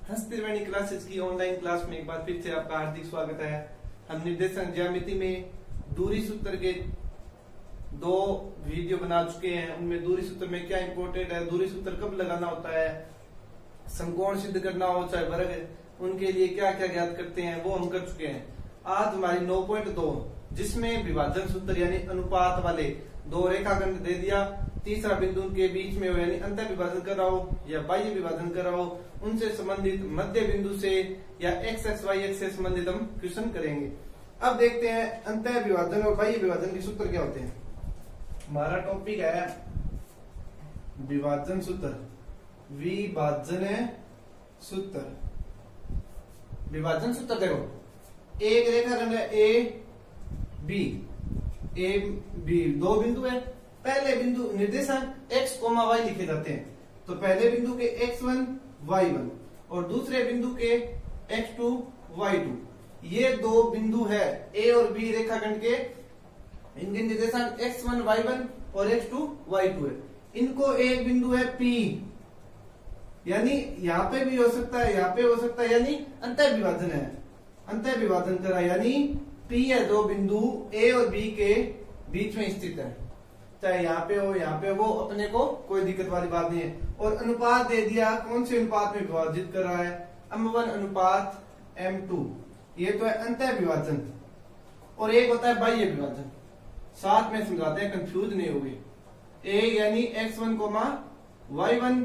हंस त्रिवेणी क्लासेस की online class में एक बार फिर से आपका हार्दिक स्वागत है। हम निर्देशांक ज्यामिति में दूरी सूत्र के दो वीडियो बना चुके हैं। उनमें दूरी सूत्र में क्या इंपॉर्टेंट है, दूरी सूत्र कब लगाना होता है, समकोण सिद्ध करना हो चाहे वर्ग, उनके लिए क्या क्या ज्ञात करते हैं वो हम कर चुके हैं। आज हमारी 9.2 जिसमें विभाजन सूत्र यानी अनुपात वाले दो रेखाखंड दे दिया, तीसरा बिंदु के बीच में हो यानी अंतर विभाजन कर रहा हो या बाह्य विभाजन कर रहा हो, उनसे संबंधित मध्य बिंदु से या एक्स एक्स वाई एक्स से संबंधित हम क्वेश्चन करेंगे। अब देखते हैं अंतर विभाजन और बाह्य विभाजन के सूत्र क्या होते हैं। हमारा टॉपिक है विभाजन सूत्र, विभाजन सूत्र। विभाजन सूत्र देखो, एक रेखाखंड है ए बी, दो बिंदु है। पहले बिंदु निर्देशांक x, y लिखे जाते हैं। तो पहले बिंदु के x1, y1 और दूसरे बिंदु के x2, y2, ये दो बिंदु है a और b रेखाखंड के। इनके निर्देशांक x1, y1 और x2, y2 है। इनको एक बिंदु है P, यानी यहाँ पे भी हो सकता है, यहाँ पे हो सकता है, यानी अंतर विभाजन है, अंतर विभाजन करा, यानी P है दो बिंदु A और B के बीच में स्थित है, चाहे यहाँ पे हो यहाँ पे, वो अपने को कोई दिक्कत वाली बात नहीं है। और अनुपात दे दिया, कौन से अनुपात में विभाजित कर रहा है, M1 अनुपात M2, ये तो है अंतर विभाजन। और एक होता है बाह्य विभाजन, साथ में समझाते हैं कंफ्यूज नहीं होगी। A यानी x1, y1,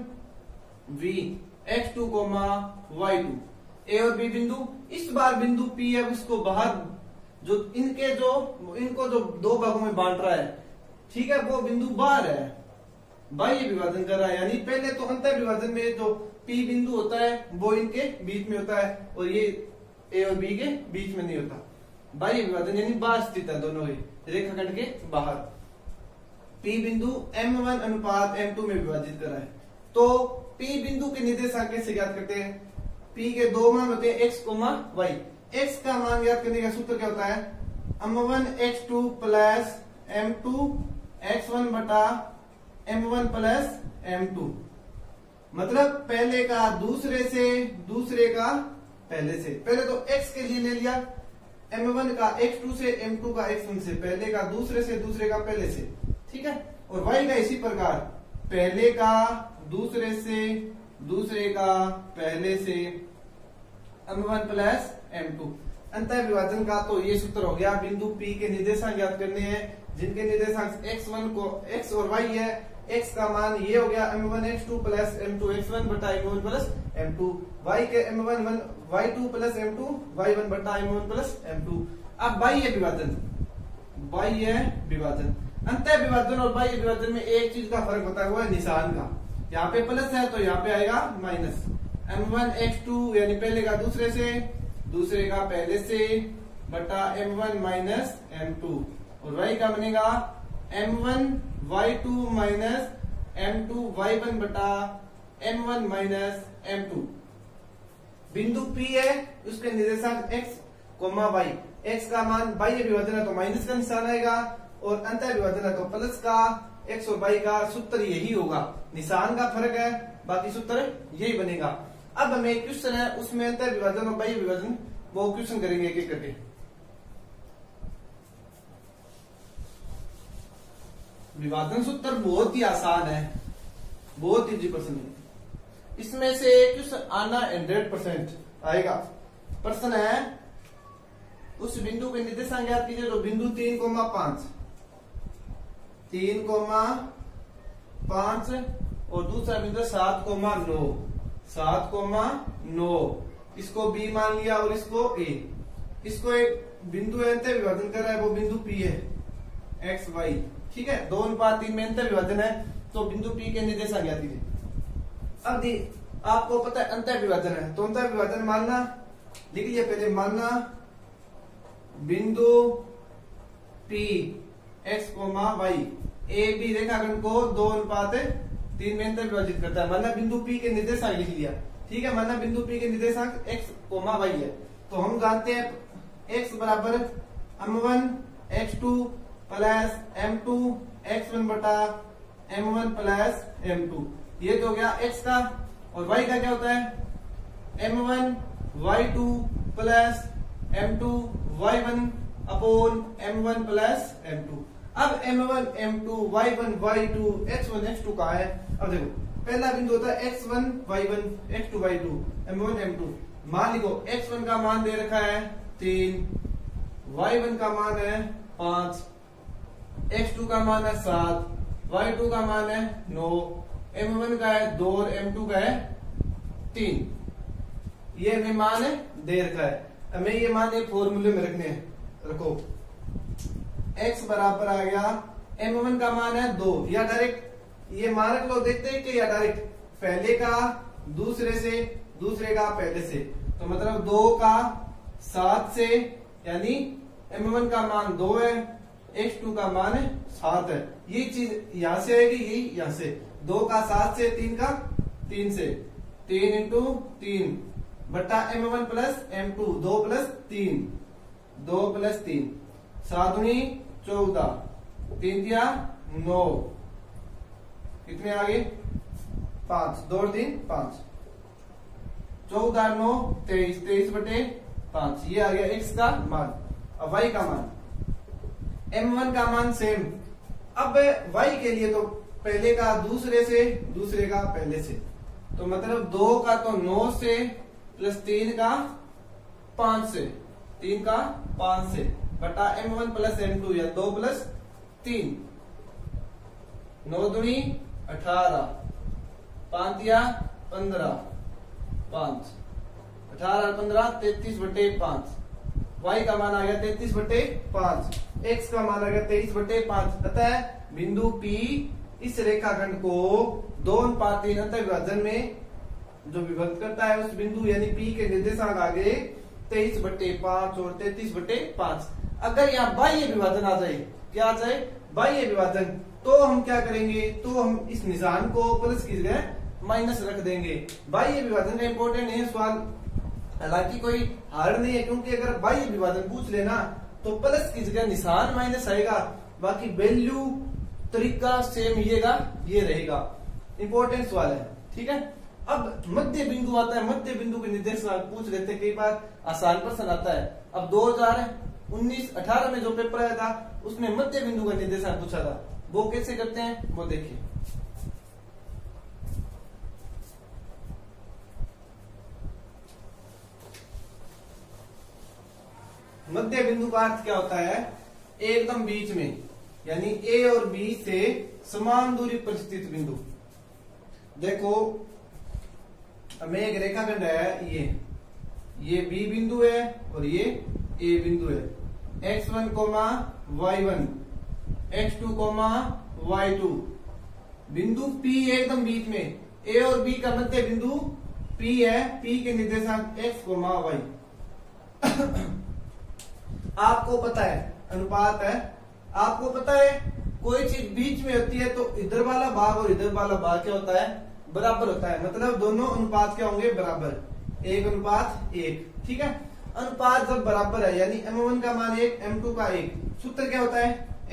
V, x2, y2, A और B बिंदु। इस बार बिंदु P है उसको बाहर जो इनको जो दो भागों में बांट रहा है, ठीक है, वो बिंदु बाहर है, बाह्य विभाजन कर रहा है। यानी पहले तो अंतर विभाजन में जो P बिंदु होता है वो इनके बीच में होता है और ये A और B के बीच में नहीं होता। बाह्य विभाजन यानी बाहर स्थित है, दोनों ही रेखाखंड के बाहर। P बिंदु M1 अनुपात M2 में विभाजित कर रहा है। तो P बिंदु के निर्देशांक कैसे ज्ञात करते हैं। P के दो मान होते हैं x, y। x का मान ज्ञात करने का सूत्र क्या होता है, M1 x2 plus M2 x1 बटा M1 प्लस M2। मतलब पहले का दूसरे से, दूसरे का पहले से। पहले तो x के लिए ले लिया, M1 का x2 से, M2 का x1 से, पहले का दूसरे से, दूसरे का पहले से, ठीक है। और y का इसी प्रकार, पहले का दूसरे से, दूसरे का पहले से, M1 प्लस M2। अंतर विभाजन का तो ये सूत्र हो गया। बिंदु P के निर्देशांक ज्ञात करने हैं, जिनके निर्देशांक x1 को x और y है। x का मान ये हो गया M1 x2 plus M2 x1 बटा M1 प्लस M2, y के M1 y2 plus M2 y1 बटा M1 प्लस M2। अब बाह्य विभाजन, बाह्य विभाजन, अंतर विभाजन और बाह्य विभाजन में एक चीज का फर्क होता है, वो है निशान का। यहाँ पे प्लस है तो यहाँ पे आएगा माइनस। M1 x2 यानी पहले का दूसरे से, दूसरे का पहले से, बटा M1 माइनस M2। और y का बनेगा M1 y2 minus M2 y1 बटा M1 माइनस M2। बिंदु P है, उसके निर्देशांक x, y। x का मान बाह्य विभाजन है तो माइनस का निशान आएगा, और अंतर विभाजन है तो प्लस का। x और y का सूत्र यही होगा, निशान का फर्क है, बाकी सूत्र यही बनेगा। अब हमें एक क्वेश्चन है, उसमें अंतर विभाजन और बाह्य विभाजन वो क्वेश्चन करेंगे एक एक करके। विभाजन सूत्र बहुत ही आसान है, बहुत इजी क्वेश्चन है। इसमें से क्वेश्चन आना 100% आएगा। प्रश्न है, उस बिंदु के निर्देशांक ज्ञात कीजिए जो बिंदु 3,5 और दूसरा बिंदु 7,9। इसको B मान लिया और इसको A। इसको एक बिंदु अंतर विभाजन कर रहा है, वो बिंदु P है, x y, ठीक है। 2:3 में अंतर विभाजन है तो बिंदु P के निर्देशांक ज्ञात कीजिए। अब आपको पता है अंतर विभाजन है तो अंतर विभाजन मानना, लिख लिया पहले, मानना बिंदु P x, y A B रेखाखंड को 2:3 में अंतर विभाजित करता है। माना बिंदु P के निर्देशांक लिख लिया, ठीक है। माना बिंदु P के निर्देशांक x, y है, तो हम जानते हैं x बराबर M1 x2 plus M2 x1 बटा M1 प्लस M2। ये तो हो गया x का। और y का क्या होता है, m1 y2 plus m2 y1 upon m1 plus m2। अब m1 m2 y1 y2 x1 x2 कहा है? अब देखो पहला बिंदु होता है x1 y1 x2 y2 m1 m2। मान लो x1 का मान दे रखा है 3, y1 का मान है 5, x2 का मान है 7, y2 का मान है 9, m1 का है 2 और m2 का है 3। ये हमें मान है दे रखा है। हमें ये मान एक फॉर्मूले में रखने हैं। रखो x बराबर आ गया m1 का मान है 2, या डायरेक्ट ये मान रख लो, देखते हैं कि या डायरेक्ट पहले का दूसरे से, दूसरे का पहले से, तो मतलब 2 का 7 से, यानी m1 का मान 2 है, x2 का मान है 7 है। ये चीज यहां से आएगी, यही यहां से 2 का 7 से, 3 का 3 से, 3 इंटू 3 बट्टा m1 plus m2, 2 plus 3, 2 plus 3, 7 दूनी 14, 3 दिया 9, कितने आगे 5, 2 और 3 5, 14 9 23, 23 बटे 5। ये आ गया x का मान। अब y का मान, m1 का मान सेम। अब y के लिए तो पहले का दूसरे से, दूसरे का पहले से, तो मतलब 2 का तो 9 से प्लस 3 का 5 से, 3 का 5 से बटा m1 प्लस m2, या 2 प्लस 3, 9 दूनी 18, 5 दिया 15, 5, 18 और 15 33 बटे 5। y का मान आ गया 33 बटे 5, x का मान आ गया 23 बटे 5। अतः बिंदु P इस रेखाखंड को 2:3 अंतर्विभाजन में जो विभक्त करता है उस बिंदु यानी P के निर्देशांक आगे 23 बटे 5 और 33 बटे 5। अगर यहाँ बाह्य विभाजन आ जाए, क्या आ जाए बाह्य विभाजन, तो हम क्या करेंगे, तो हम इस निशान को प्लस की जगह माइनस रख देंगे। बाह्य विभाजन का इंपॉर्टेंट है सवाल, हालांकि कोई हार्ड नहीं है, क्योंकि अगर बाह्य विभाजन पूछ लेना तो प्लस की जगह निशान माइनस आएगा, बाकी वैल्यू तरीका सेम ये रहेगा। इंपॉर्टेंट सवाल है, ठीक है। अब मध्य बिंदु आता है, मध्य बिंदु के निर्देशांक पूछ लेते हैं, कई बार आसान प्रश्न आता है। अब 2019-18 में जो पेपर आया था उसमें मध्य बिंदु का निर्देशांक पूछा था, वो कैसे करते हैं वो देखिए। मध्य बिंदु का अर्थ क्या होता है, एकदम बीच में, यानी A और B से समान दूरी पर स्थित बिंदु। देखो हमें एक रेखाखंड है, ये B बिंदु है और ये A बिंदु है, x1, y1, x2, y2। बिंदु P एकदम बीच में, A और B का मध्य बिंदु P है, P के निर्देशांक x, y। आपको पता है अनुपात है, आपको पता है कोई चीज बीच में होती है तो इधर वाला भाग और इधर वाला भाग क्या होता है, बराबर होता है। मतलब दोनों अनुपात क्या होंगे, बराबर, 1:1। ठीक है, अनुपात जब बराबर है यानी m1 का मान 1, m2 का 1, सूत्र क्या होता है,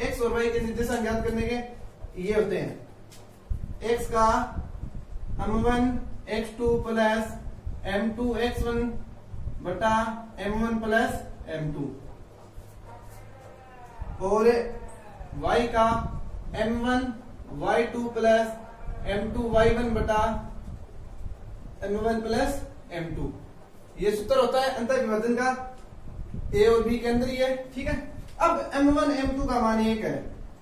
x और y के निर्देशांक ज्ञात करने के ये होते हैं, x का m1 x2 plus m2 x1 बटा m1 प्लस m2, और y का m1 y2 plus m2 y1 बटा m1 प्लस m2। ये सूत्र होता है अंतर विभाजन का, a और b के अंदर ही है। ठीक है, अब m1 m2 का मान 1 है,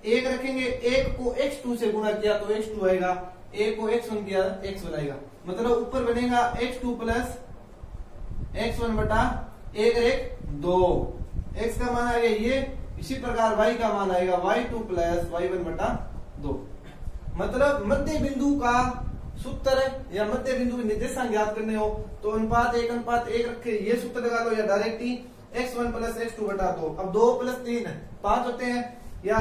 1 रखेंगे, 1 को x2 से गुणा किया तो x2 आएगा, 1 को x1 किया x1 आएगा, मतलब ऊपर बनेगा x2 प्लस x1 बटा 1 2, x का मान आ गया ये। इसी प्रकार y का मान आएगा y2 प्लस y1 बटा 2। मतलब मध्य बिंदु का सूत्र या मध्य बिंदु के निर्देशांक ज्ञात करने हो तो अनुपात 1:1 रखे, ये सूत्र लगा लो, या डायरेक्ट ही x1 प्लस x2 बटा 2। अब 2 प्लस 3 5 होते हैं, या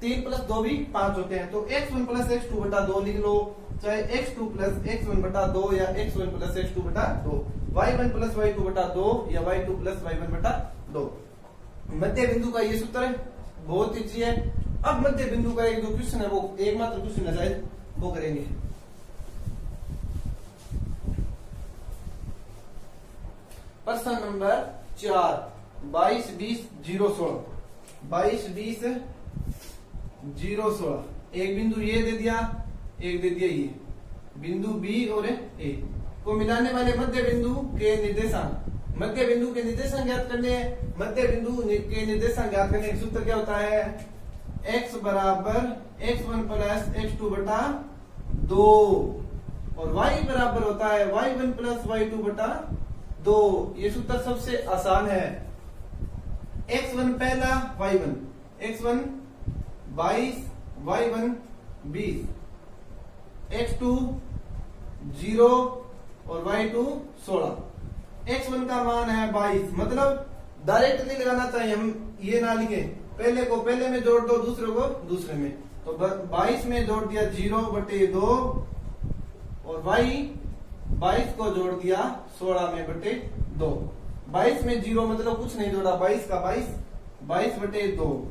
3 प्लस 2 भी 5 होते हैं, तो x1 प्लस x2 बटा 2 लिख लो, चाहे x2 प्लस x1 बटा 2 या x1 प्लस x2 बटा 2, y1 प्लस y2 बटा 2 या y2 प्लस y1 बटा 2। मध्य बिंदु का ये सूत्र है, बहुत इजी है। अब मध्य बिंदु का एक जो क्वेश्चन है, वो एकमात्र क्वेश्चन है शायद, वो करेंगे। प्रश्न नंबर 4 22 20 0 16 22 20 0 16 एक बिंदु ये दे दिया, एक दे दिया ये बिंदु बी और ए को मिलाने वाले मध्य बिंदु के निर्देशांक। मध्य बिंदु के निर्देशांक ज्ञात करने हैं। मध्य बिंदु के निर्देशांक ज्ञात करने का सूत्र क्या होता है? x बराबर x1 प्लस x2 बटा 2 और y बराबर होता है y1 प्लस y2 बटा 2। ये सूत्र सबसे आसान है। x1 पहला y1 x1 22 y1 20 x2 0 और y2 16। x1 का मान है 22 मतलब डायरेक्टली लगाना चाहिए, हम ये ना लिखे, पहले को पहले में जोड़ दो, दूसरे को दूसरे में। तो 22 में जोड़ दिया 0/2 और y 22 को जोड़ दिया 16 में बटे 2। 22 में 0 मतलब कुछ नहीं जोड़ा, 22 का 22/2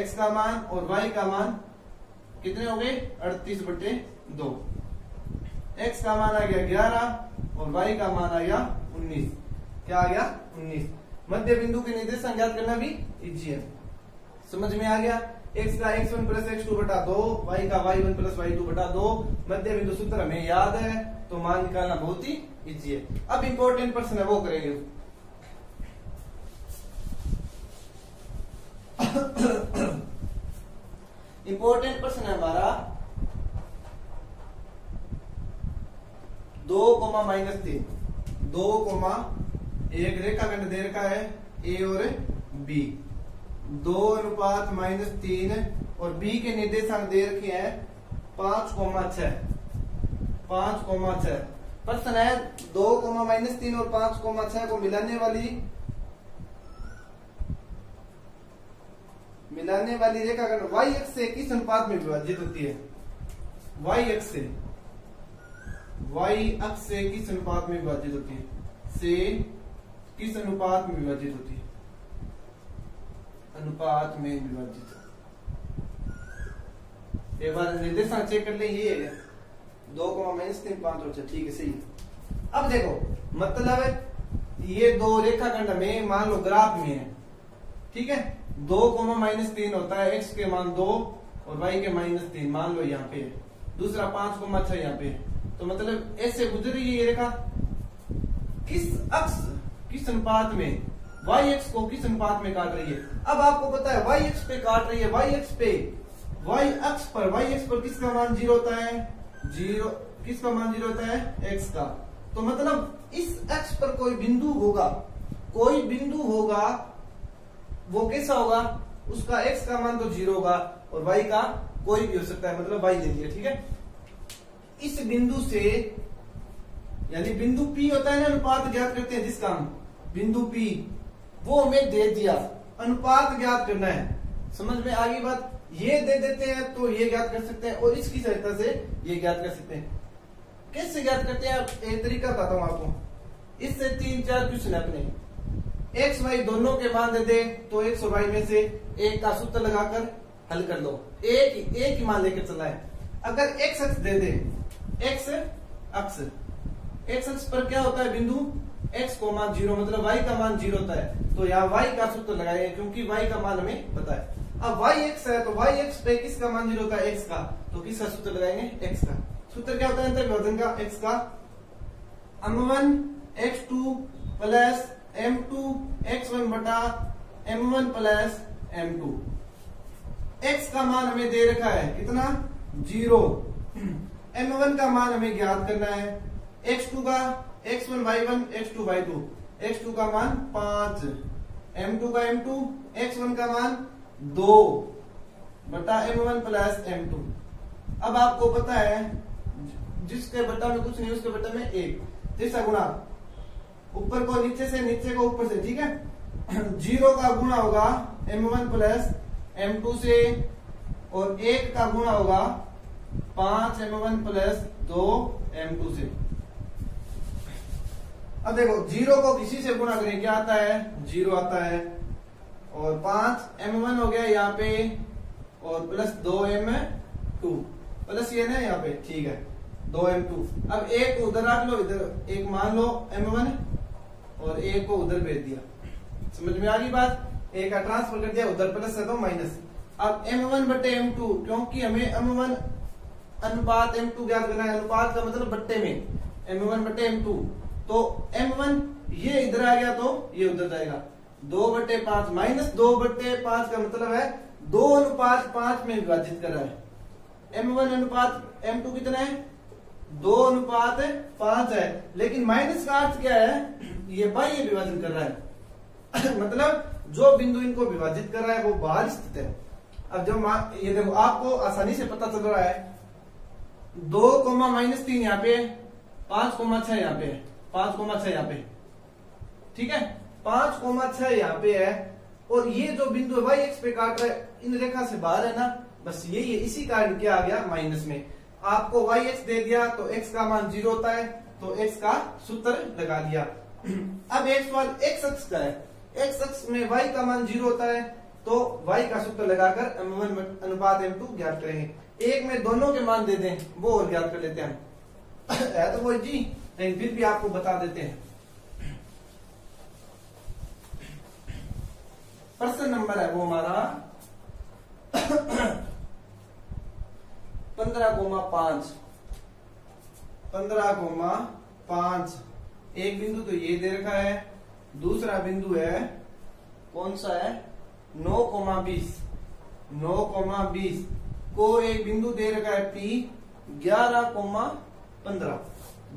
x का मान और y का मान कितने हो गए? 38/2। x का मान आ गया 11 और y का मान आ गया 19। क्या आ गया? 19। मध्य बिंदु के निर्देशांक ज्ञात करना भी इजी है। समझ में आ गया? x का x1 प्लस x2 बटा 2, y का y1 प्लस y2 बटा 2। मध्य बिंदु सूत्र हमें याद है तो मान निकालना बहुत ही इजी है। अब इंपॉर्टेंट प्रश्न है वो करेंगे। इंपॉर्टेंट प्रश्न है हमारा 2, -3 2, एक रेखाखंड दे रखा है ए और बी 2:-3 और बी के निर्देशांक दे रखे हैं 5,6 प्रश्न है 2, -3 और 5,6 को मिलाने वाली रेखाखंड y अक्ष से किस अनुपात में विभाजित होती है? y अक्ष से किस अनुपात में विभाजित होती है? किस अनुपात में विभाजित होती है? अनुपात में विभाजित। एक बार निर्देशांक चेक कर ले, ये है 2, -3 5 और 6। ठीक है, सही है। अब देखो मतलब ये दो रेखाखंड में मान लो ग्राफ में है, ठीक है। 2, -3 होता है, x के मान 2 और y के -3 मान लो यहाँ पे है। दूसरा 5,6 यहाँ पे है। तो मतलब ऐसे गुजर रही है ये रेखा किस अनुपात में? y अक्ष को किस अनुपात में काट रही है? अब आपको पता है y अक्ष पे काट रही है, y अक्ष पर किसका मान 0 होता है? किसका मान 0 होता है? x का। तो मतलब इस अक्ष पर कोई बिंदु होगा वो कैसा होगा? उसका x का मान तो 0 होगा और y का कोई भी हो सकता है, मतलब y ले लिया, ठीक है। इस बिंदु से यानी बिंदु P होता है ना, अनुपात ज्ञात करते हैं जिसका हम बिंदु P, वो हमें दे दिया, अनुपात ज्ञात करना है। समझ में आ गई बात? ये दे देते हैं तो ये ज्ञात कर सकते हैं और इसकी सहायता से ये ज्ञात कर सकते हैं। कैसे ज्ञात करते हैं? एक तरीका बताता हूं आपको। इससे 3-4 क्वेश्चन अपने x y दोनों के मान दे दे तो x और y में से एक का सूत्र लगाकर हल कर लो। एक ही मान लेकर चला है। अगर x अक्ष दे दे, x अक्ष पर क्या होता है? बिंदु x को मान 0 मतलब y का मान 0 होता है। तो यहाँ y का सूत्र लगाएंगे क्योंकि y का मान हमें पता है। अब y x है तो y x पे किसका मान 0 होता है? x का। तो किसका सूत्र लगाएंगे? x का। सूत्र क्या होता है विभाजन का? x का m1 x2 plus m2 x1 बटा m1 प्लस m2। x का मान हमें दे रखा है कितना? 0। m1 का मान हमें ज्ञात करना है। x2 का x1 y1 x2 y2। x2 का मान 5, m2 का m2, x1 का मान 2 बटा m1 प्लस m2। अब आपको पता है जिसके बटा में कुछ नहीं उसके बटा में 1 जैसा गुणा, ऊपर को नीचे से, नीचे को ऊपर से, ठीक है। 0 का गुणा होगा m1 प्लस m2 से और 1 का गुणा होगा 5 m1 प्लस 2 m2 से। अब देखो 0 को किसी से गुणा करें क्या आता है? 0 आता है और 5 m1 हो गया यहाँ पे और प्लस 2 m2 प्लस ये ना यहाँ पे, ठीक है 2 m2। अब एक उधर रख लो, इधर एक मान लो m1 और ए को उधर भेज दिया। समझ में आ गई बात? ए का ट्रांसफर कर दिया, उधर प्लस है तो माइनस। अब m1 बटे m2, क्योंकि हमें m1 अनुपात m2 ज्ञात करना है, अनुपात का मतलब बट्टे में, m1 बटे m2, तो m1 ये इधर आ गया तो ये उधर जाएगा, 2/5 माइनस 2/5 का मतलब है 2:5 में विभाजित कर रहा है। m1 अनुपात m2 कितना है? 2:5 है, लेकिन माइनस का अर्थ क्या है? ये बाह्य विभाजन कर रहा है मतलब जो बिंदु इनको विभाजित कर रहा है वो बाहर स्थित है। अब जब ये देखो आपको आसानी से पता चल रहा है, 2,-3 यहाँ पे, 5,6 यहाँ पे, 5,6 यहाँ पे, ठीक है, 5,6 यहाँ पे है, और ये जो बिंदु y एक्स पे काट रहा है इन रेखा से बाहर है ना, बस यही है। इसी कारण क्या आ गया माइनस में। आपको y एक्स दे दिया तो x का मान 0 होता है, तो x का सूत्र लगा दिया। अब एक सवाल x अक्ष का है, x अक्ष में y का मान 0 होता है, तो y का सूत्र लगाकर m1 अनुपात m2 ज्ञात करेंगे। एक में दोनों के मान दे दें, वो और ज्ञात कर लेते हैं है तो वो जी, लेकिन फिर भी आपको बता देते हैं। प्रश्न नंबर है वो हमारा 15,5। 15,5 एक बिंदु तो ये दे रखा है, दूसरा बिंदु है कौन सा है? 9,20। 9,20 को एक बिंदु दे रखा है P 11,15।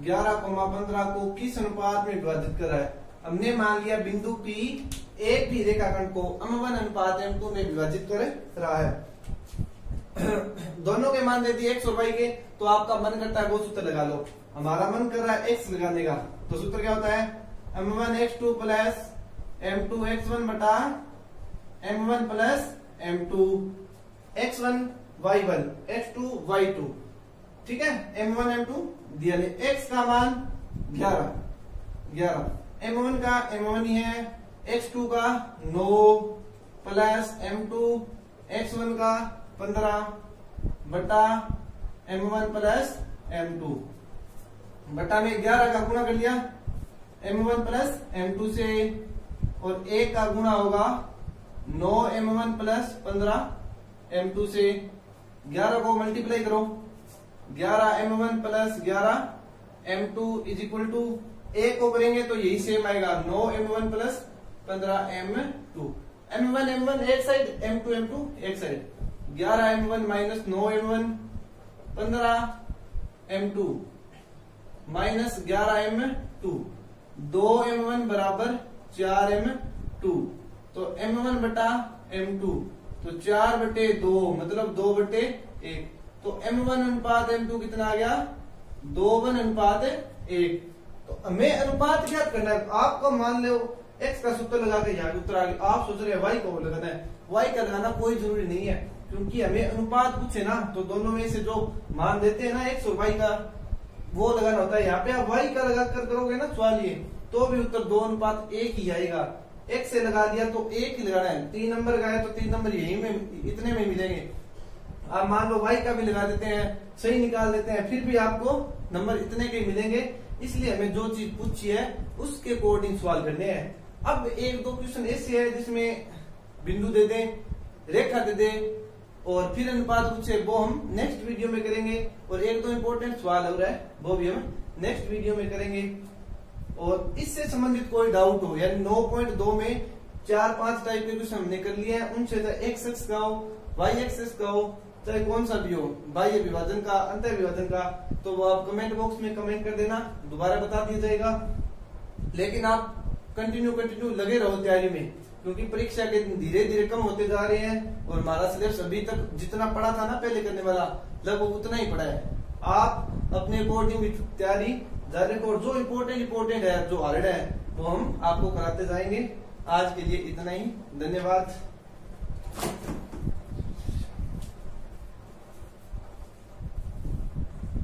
11,15 को किस अनुपात में विभाजित कर रहा है? हमने मान लिया बिंदु P एक भी रेखाखंड को m1 अनुपात m2 में विभाजित कर रहा है। दोनों के मान दे दिए x और y के, तो आपका मन करता है वो सूत्र लगा लो। हमारा मन कर रहा है x लगाने का, तो सूत्र क्या होता है? m1 x2 plus m2 x1 बटा m1 plus m2 x1 y1 x2 y2, ठीक है। m1 m2 दिया नहीं, x का मान 11, m1 का m1 ही है, x2 का 9 प्लस m2 x1 का 15 बटा m1 प्लस m2, बटा में 11 का गुणा कर लिया m1 प्लस m2 से, और 1 का गुणा होगा 9 m1 प्लस 15 m2 से। 11 को मल्टीप्लाई करो, 11 m1 plus 11 m2 is equal to, 1 को करेंगे तो यही सेम आएगा, 9 m1 प्लस 15 m2। m1 एक साइड, m2 एक side, 11 m1 minus 9 m1 15 m2 minus 11 m2, 2 m1 बराबर 4 m2, तो m1 बटा m2 तो 4/2 मतलब 2/1, तो m1 अनुपात m2 कितना आ गया? 2:1 अनुपात 1। तो हमें अनुपात ज्ञात करना है। आपको मान लो x का सूत्र लगा के यहाँ उत्तर आ गया, आप सोच रहे हैं y को लगाना है, y का लगाना कोई जरूरी नहीं है, क्योंकि हमें अनुपात पूछे ना, तो दोनों में से जो मान देते हैं ना x और y का, वो लगाना होता है। यहाँ पे आप y का लगा कर करोगे ना सवाल ये, तो भी उत्तर 2:1 ही आएगा। x से लगा दिया तो 1 ही लगाना है, 3 नंबर का है तो 3 नंबर यही में इतने में मिलेंगे। आप मान लो y का भी लगा देते हैं, सही निकाल देते हैं, फिर भी आपको नंबर इतने के मिलेंगे। इसलिए हमें जो चीज पूछी है उसके अकॉर्डिंग सवाल करने हैं। अब 1-2 क्वेश्चन ऐसे है जिसमें बिंदु दे दें, रेखा दे दें और फिर अनुपात पूछे, वो हम नेक्स्ट वीडियो में करेंगे। और 1-2 इंपॉर्टेंट सवाल हो रहा है वो भी हम नेक्स्ट वीडियो में करेंगे। और इससे संबंधित कोई डाउट हो, यानी 9.2 में 4-5 टाइप के क्वेश्चन हमने कर लिए हैं, उनसे चाहे x एक्स का हो, y एक्सिस का हो, चाहे कौन सा भी हो, बाह्य विभाजन का, अंतर विभाजन का, तो वो आप कमेंट बॉक्स में कमेंट कर देना, दोबारा बता दिया जाएगा। लेकिन आप कंटिन्यू लगे रहो तैयारी में, क्योंकि परीक्षा के दिन धीरे धीरे कम होते जा रहे हैं और हमारा सिलेबस अभी तक जितना पढ़ा था ना पहले करने वाला, लगभग उतना ही पढ़ा है। आप अपने अकॉर्डिंग तैयारी जारी को, जो इम्पोर्टेंट है, जो हार्ड है, वो हम आपको कराते जाएंगे। आज के लिए इतना ही, धन्यवाद।